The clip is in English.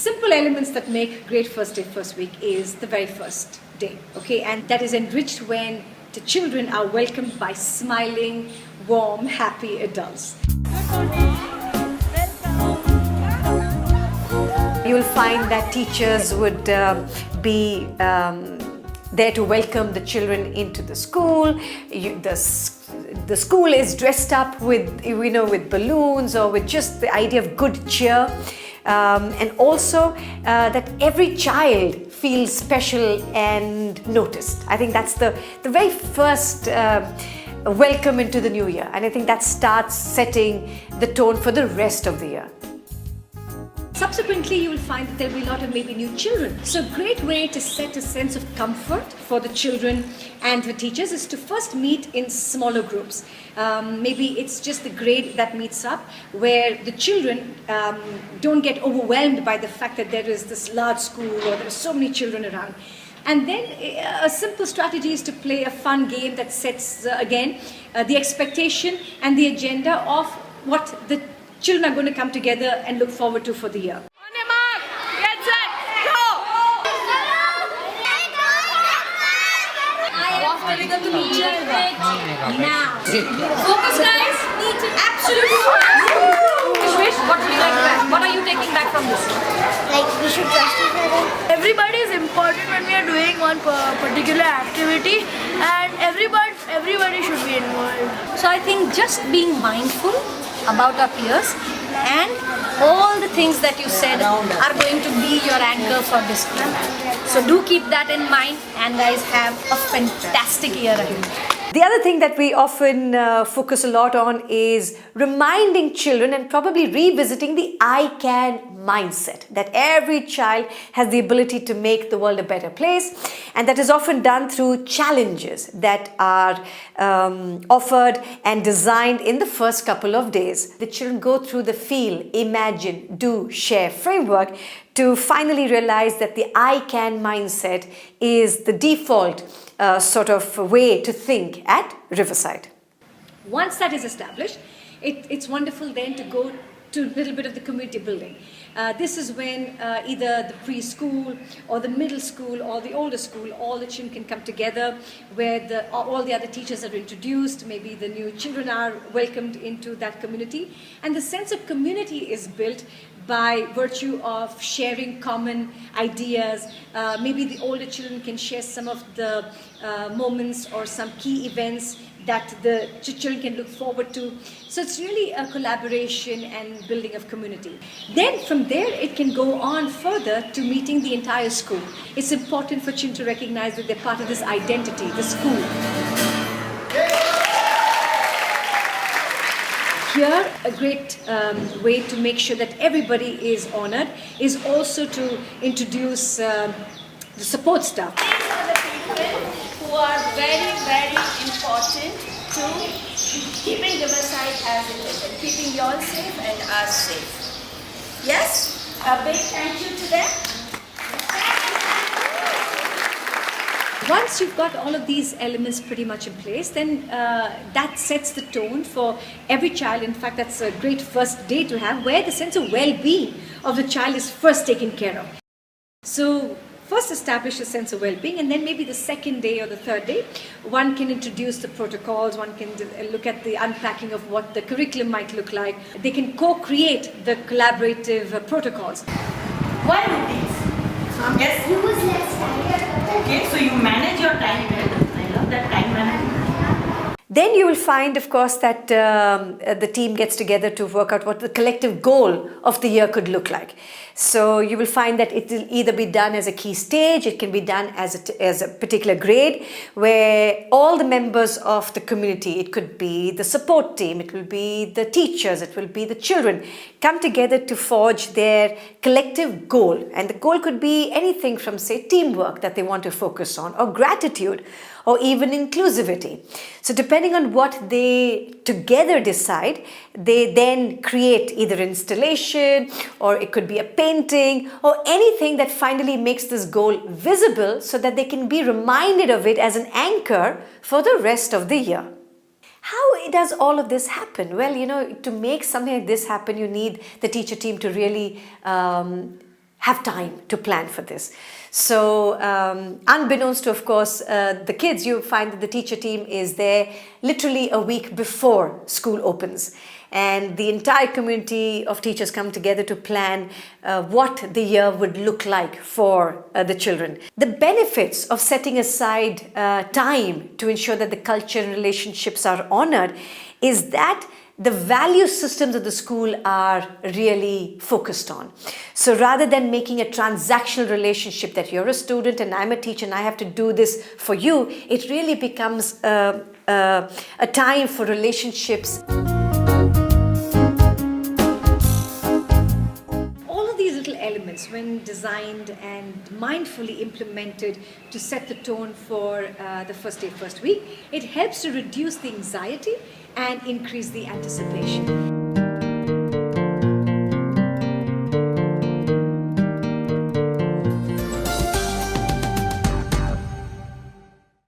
simple elements that make great first day, first week is the very first day, okay? And that is enriched when the children are welcomed by smiling, warm, happy adults. You will find that teachers would be there to welcome the children into the school. The school is dressed up with, with balloons or with just the idea of good cheer. And also that every child feels special and noticed. I think that's the very first welcome into the new year. And I think that starts setting the tone for the rest of the year. Subsequently, you will find that there will be a lot of maybe new children. So a great way to set a sense of comfort for the children and the teachers is to first meet in smaller groups. Maybe it's just the grade that meets up, where the children don't get overwhelmed by the fact that there is this large school or there are so many children around. And then a simple strategy is to play a fun game that sets, again, the expectation and the agenda of what the children are going to come together and look forward to for the year. On your mark, get set, go! I am telling them to meet you now. Focus, guys. Absolutely. Vishwesh, what would you like to back? What are you taking back from this? Like, we should trust each other. Everybody is important when we are doing one particular activity, and everybody should be involved. So I think just being mindful about our peers and all the things that you said are going to be your anchor for discipline. So do keep that in mind, and guys, have a fantastic year ahead. The other thing that we often focus a lot on is reminding children and probably revisiting the I can mindset, that every child has the ability to make the world a better place, and that is often done through challenges that are offered and designed in the first couple of days. The children go through the feel, imagine, do, share framework to finally realize that the I can mindset is the default sort of way to think at Riverside. Once that is established, it's wonderful then to go to a little bit of the community building. This is when either the preschool or the middle school or the older school, all the children can come together, where all the other teachers are introduced, maybe the new children are welcomed into that community, and the sense of community is built by virtue of sharing common ideas. Maybe the older children can share some of the moments or some key events that the children can look forward to. So it's really a collaboration and building of community. Then from there, it can go on further to meeting the entire school. It's important for children to recognize that they're part of this identity, the school. Here, a great way to make sure that everybody is honored is also to introduce the support staff. These are the people who are very, very important to keeping Riverside as it is and keeping you all safe and us safe. Yes, a big thank you to them. Once you've got all of these elements pretty much in place, then that sets the tone for every child. In fact, that's a great first day to have, where the sense of well-being of the child is first taken care of. So first establish a sense of well-being, and then maybe the second day or the third day, one can introduce the protocols, one can look at the unpacking of what the curriculum might look like. They can co-create the collaborative protocols. Why routines? Yes? Who was less tired? Okay, so you manage your time well. I love that time management. Then you will find, of course, that the team gets together to work out what the collective goal of the year could look like. So you will find that it will either be done as a key stage, it can be done as a particular grade, where all the members of the community, it could be the support team, it will be the teachers, it will be the children, come together to forge their collective goal. And the goal could be anything from, say, teamwork that they want to focus on, or gratitude, or even inclusivity. So depending on what they together decide, they then create either installation, or it could be a painting, or anything that finally makes this goal visible so that they can be reminded of it as an anchor for the rest of the year. How does all of this happen? Well, to make something like this happen, you need the teacher team to really have time to plan for this. So unbeknownst to, of course, the kids, you find that the teacher team is there literally a week before school opens. And the entire community of teachers come together to plan what the year would look like for the children. The benefits of setting aside time to ensure that the culture and relationships are honored is that the value systems of the school are really focused on. So rather than making a transactional relationship that you're a student and I'm a teacher and I have to do this for you, it really becomes a time for relationships. Elements, when designed and mindfully implemented to set the tone for the first day, first week, it helps to reduce the anxiety and increase the anticipation.